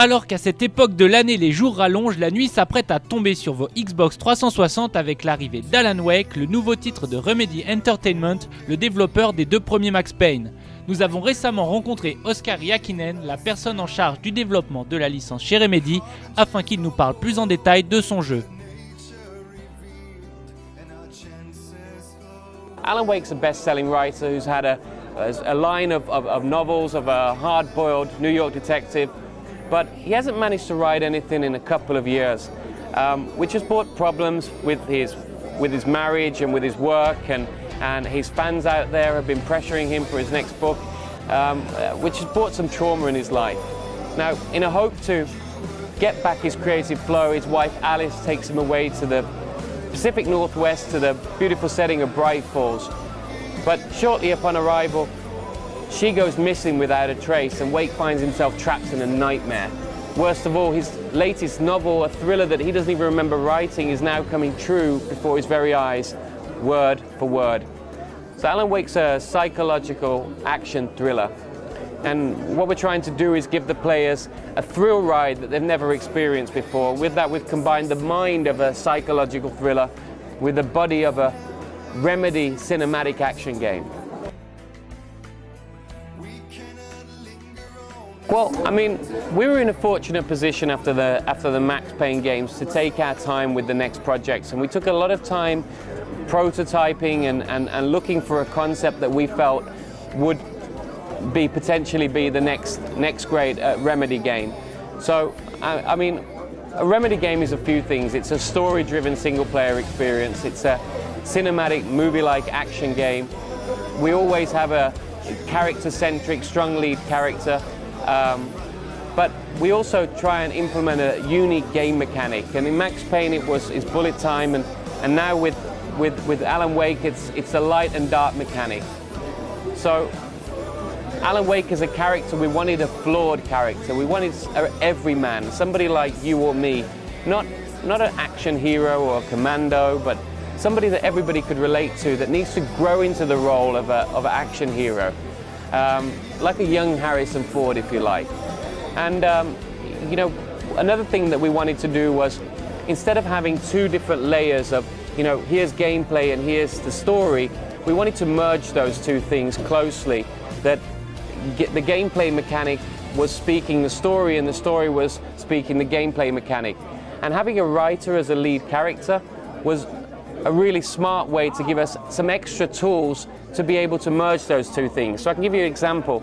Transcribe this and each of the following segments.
Alors qu'à cette époque de l'année les jours rallongent, la nuit s'apprête à tomber sur vos Xbox 360 avec l'arrivée d'Alan Wake, le nouveau titre de Remedy Entertainment, le développeur des 2 premiers Max Payne. Nous avons récemment rencontré Oscar Häkkinen, la personne en charge du développement de la licence chez Remedy, afin qu'il nous parle plus en détail de son jeu. Alan Wake's a best-selling writer who's had a line of novels of a hard-boiled New York detective, but he hasn't managed to write anything in a couple of years, which has brought problems with his marriage and with his work, and his fans out there have been pressuring him for his next book, which has brought some trauma in his life. Now, in a hope to get back his creative flow, his wife Alice takes him away to the Pacific Northwest to the beautiful setting of Bright Falls. But shortly upon arrival, she goes missing without a trace, and Wake finds himself trapped in a nightmare. Worst of all, his latest novel, a thriller that he doesn't even remember writing, is now coming true before his very eyes, word for word. So Alan Wake's a psychological action thriller, and what we're trying to do is give the players a thrill ride that they've never experienced before. With that, we've combined the mind of a psychological thriller with the body of a Remedy cinematic action game. Well, I mean, we were in a fortunate position after the Max Payne games to take our time with the next projects, and we took a lot of time prototyping and looking for a concept that we felt would potentially be the next great Remedy game. So, I mean, a Remedy game is a few things. It's a story-driven single-player experience. It's a cinematic, movie-like action game. We always have a character-centric, strong lead character. But we also try and implement a unique game mechanic. And in Max Payne it's bullet time, and now with Alan Wake it's a light and dark mechanic. So Alan Wake as a character, we wanted a flawed character. We wanted an everyman, somebody like you or me, not an action hero or a commando, but somebody that everybody could relate to, that needs to grow into the role of an action hero. Like a young Harrison Ford, if you like. And you know, another thing that we wanted to do was, instead of having 2 different layers of, you know, here's gameplay and here's the story, we wanted to merge those 2 things closely. That the gameplay mechanic was speaking the story, and the story was speaking the gameplay mechanic. And having a writer as a lead character was a really smart way to give us some extra tools to be able to merge those 2 things. So I can give you an example.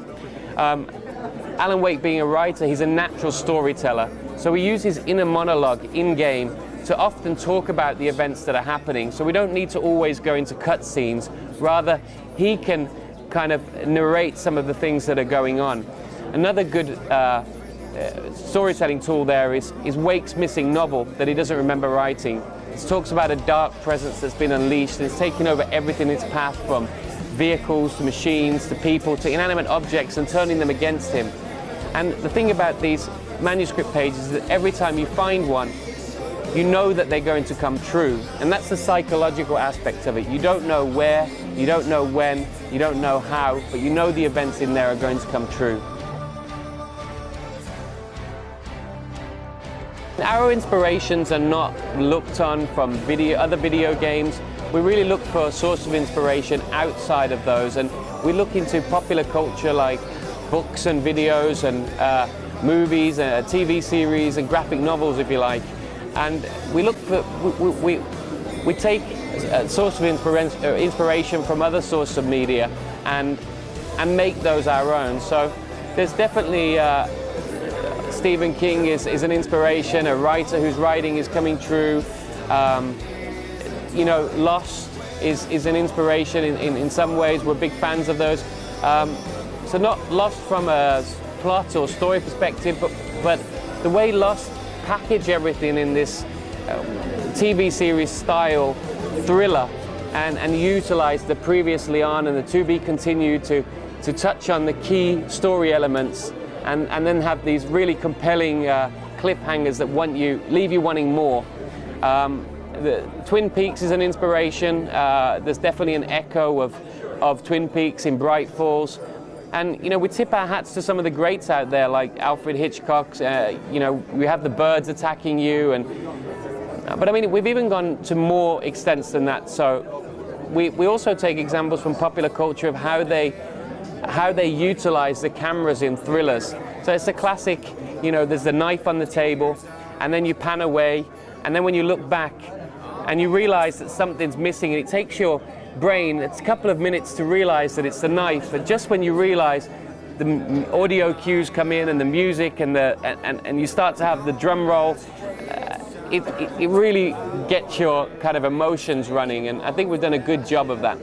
Alan Wake, being a writer, he's a natural storyteller. So he uses inner monologue in-game to often talk about the events that are happening. So we don't need to always go into cutscenes. Rather, he can kind of narrate some of the things that are going on. Another good storytelling tool there is Wake's missing novel that he doesn't remember writing. It talks about a dark presence that's been unleashed, and it's taken over everything in its path, from vehicles to machines to people to inanimate objects, and turning them against him. And the thing about these manuscript pages is that every time you find one, you know that they're going to come true. And that's the psychological aspect of it. You don't know where, you don't know when, you don't know how, but you know the events in there are going to come true. Our inspirations are not looked on from other video games. We really look for a source of inspiration outside of those, and we look into popular culture like books and videos and movies and TV series and graphic novels, if you like. And we look for, we take a source of inspiration from other sources of media and make those our own. So there's definitely Stephen King is an inspiration, a writer whose writing is coming true. You know, Lost is an inspiration in some ways. We're big fans of those. So not Lost from a plot or story perspective, but the way Lost package everything in this TV series style thriller and utilize the previously on and the to be continued to touch on the key story elements and then have these really compelling cliffhangers that leave you wanting more. The Twin Peaks is an inspiration. There's definitely an echo of Twin Peaks in Bright Falls. And we tip our hats to some of the greats out there, like Alfred Hitchcock. We have the birds attacking you, but I mean, we've even gone to more extents than that. So we also take examples from popular culture of how they utilize the cameras in thrillers. So it's a classic, there's the knife on the table, and then you pan away, and then when you look back and you realize that something's missing, and it takes your brain a couple of minutes to realize that it's the knife, but just when you realize the audio cues come in and the music and you start to have the drum roll, it really gets your kind of emotions running, and I think we've done a good job of that.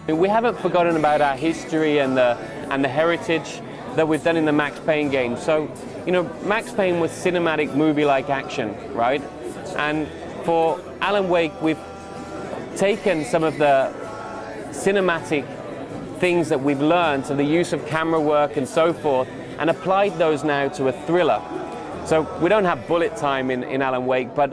We haven't forgotten about our history and the heritage that we've done in the Max Payne games. So, Max Payne was cinematic movie-like action, right? And for Alan Wake, we've taken some of the cinematic things that we've learned, so the use of camera work and so forth, and applied those now to a thriller. So we don't have bullet time in Alan Wake, but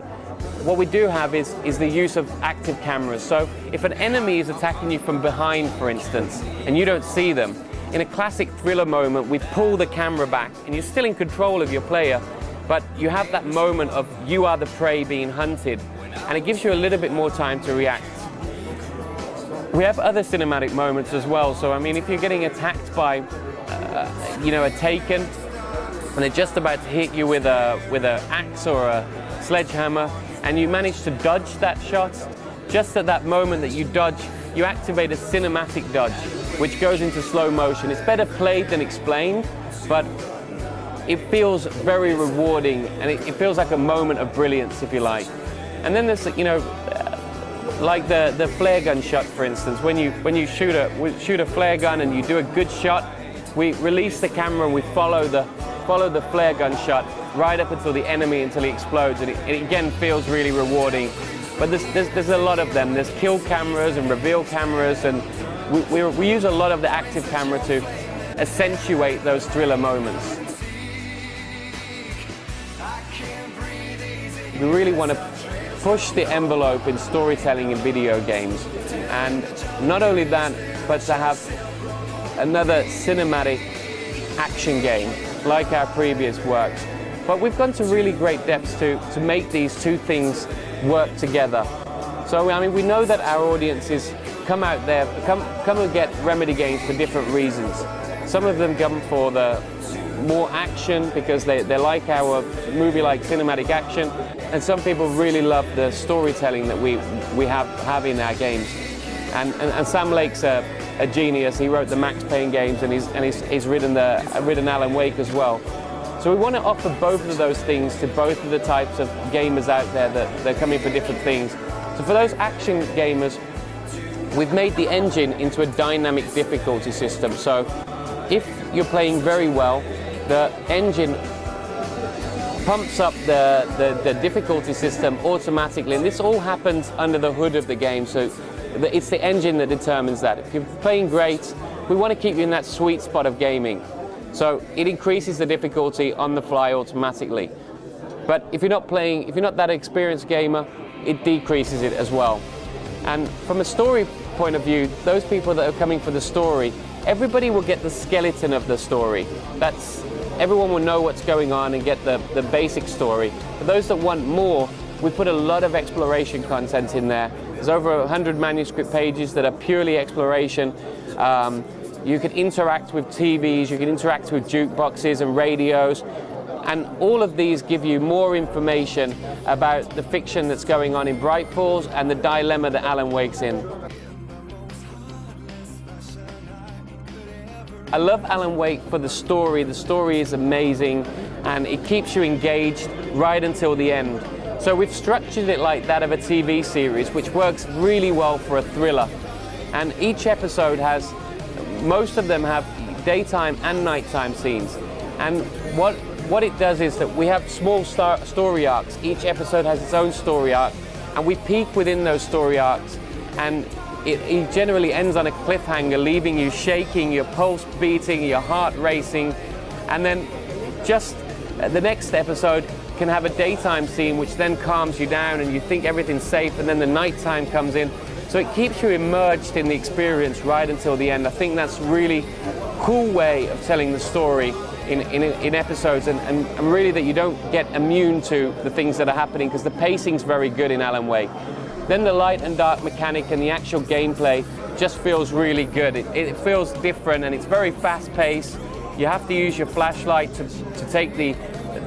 what we do have is the use of active cameras. So if an enemy is attacking you from behind, for instance, and you don't see them, in a classic thriller moment, we pull the camera back, and you're still in control of your player, but you have that moment of you are the prey being hunted, and it gives you a little bit more time to react. We have other cinematic moments as well. So I mean, if you're getting attacked by a taken, and they're just about to hit you with an axe or a sledgehammer, and you manage to dodge that shot, just at that moment that you dodge, you activate a cinematic dodge, which goes into slow motion. It's better played than explained, but it feels very rewarding, and it feels like a moment of brilliance, if you like. And then there's, like the flare gun shot, for instance. When you shoot a flare gun and you do a good shot, we release the camera and we follow the flare gun shot right up until the enemy, until he explodes, and it again feels really rewarding. But there's a lot of them. There's kill cameras and reveal cameras, and we use a lot of the active camera to accentuate those thriller moments. We really want to push the envelope in storytelling in video games, and not only that, but to have another cinematic action game like our previous works. But we've gone to really great depths to make these two things work together. So I mean, we know that our audiences come out there, come and get Remedy games for different reasons. Some of them come for the more action because they like our movie-like cinematic action, and some people really love the storytelling that we have in our games. And Sam Lake's a genius. He wrote the Max Payne games, and he's written Alan Wake as well. So we want to offer both of those things to both of the types of gamers out there that they're coming for different things. So for those action gamers, we've made the engine into a dynamic difficulty system. So if you're playing very well, the engine pumps up the difficulty system automatically, and this all happens under the hood of the game. So it's the engine that determines that. If you're playing great, we want to keep you in that sweet spot of gaming. So it increases the difficulty on the fly automatically. But if you're not that experienced gamer, it decreases it as well. And from a story point of view, those people that are coming for the story, everybody will get the skeleton of the story. Everyone will know what's going on and get the basic story. For those that want more, we put a lot of exploration content in there. There's over 100 manuscript pages that are purely exploration. You can interact with TVs, you can interact with jukeboxes and radios, and all of these give you more information about the fiction that's going on in Bright Falls and the dilemma that Alan Wake's in. I love Alan Wake for the story. The story is amazing, and it keeps you engaged right until the end. So we've structured it like that of a TV series, which works really well for a thriller. And each episode most of them have daytime and nighttime scenes. And what it does is that we have small story arcs. Each episode has its own story arc, and we peek within those story arcs, and it generally ends on a cliffhanger, leaving you shaking, your pulse beating, your heart racing, and then just the next episode can have a daytime scene which then calms you down and you think everything's safe, and then the nighttime comes in. So it keeps you immersed in the experience right until the end. I think that's a really cool way of telling the story in episodes, and really that you don't get immune to the things that are happening, because the pacing's very good in Alan Wake. Then the light and dark mechanic and the actual gameplay just feels really good. It feels different, and it's very fast-paced. You have to use your flashlight to take the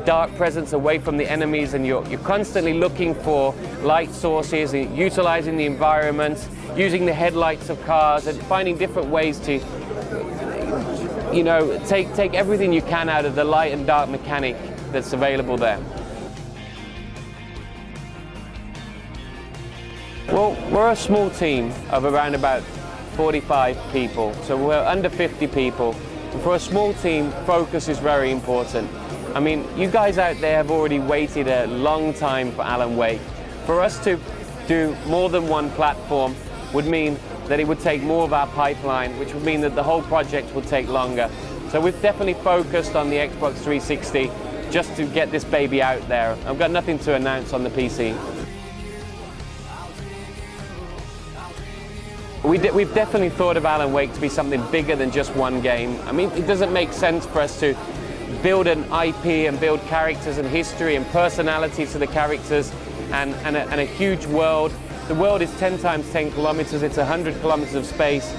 dark presence away from the enemies, and you're constantly looking for light sources, utilizing the environment, using the headlights of cars, and finding different ways to, you know, take everything you can out of the light and dark mechanic that's available there. Well, we're a small team of around about 45 people, so we're under 50 people. And for a small team, focus is very important. I mean, you guys out there have already waited a long time for Alan Wake. For us to do more than one platform would mean that it would take more of our pipeline, which would mean that the whole project would take longer. So we've definitely focused on the Xbox 360 just to get this baby out there. I've got nothing to announce on the PC. We've definitely thought of Alan Wake to be something bigger than just one game. I mean, it doesn't make sense for us to build an IP and build characters and history and personality to the characters and a huge world. The world is 10 times 10 kilometers, it's 100 kilometers of space.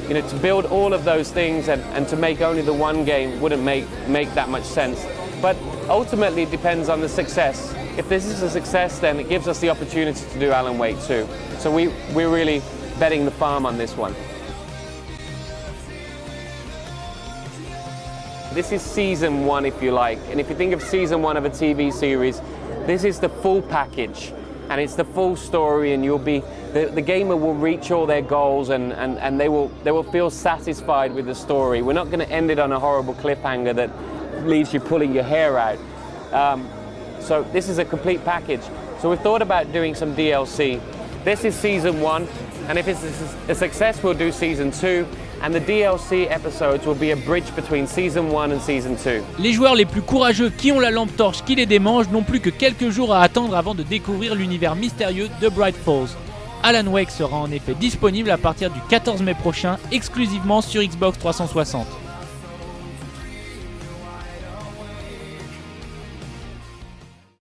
You know, to build all of those things and to make only the one game wouldn't make that much sense. But ultimately it depends on the success. If this is a success, then it gives us the opportunity to do Alan Wake 2. So we're really betting the farm on this one. This is season 1, if you like, and if you think of season 1 of a TV series, this is the full package, and it's the full story, and the gamer will reach all their goals, and they will feel satisfied with the story. We're not going to end it on a horrible cliffhanger that leaves you pulling your hair out. So this is a complete package. So we've thought about doing some DLC. This is season 1, and if it's a success, we'll do season 2. And the DLC episodes will be a bridge between season 1 and season 2. Les joueurs les plus courageux qui ont la lampe torche qui les démange n'ont plus que quelques jours à attendre avant de découvrir l'univers mystérieux de Bright Falls. Alan Wake sera en effet disponible à partir du 14 mai prochain, exclusivement sur Xbox 360.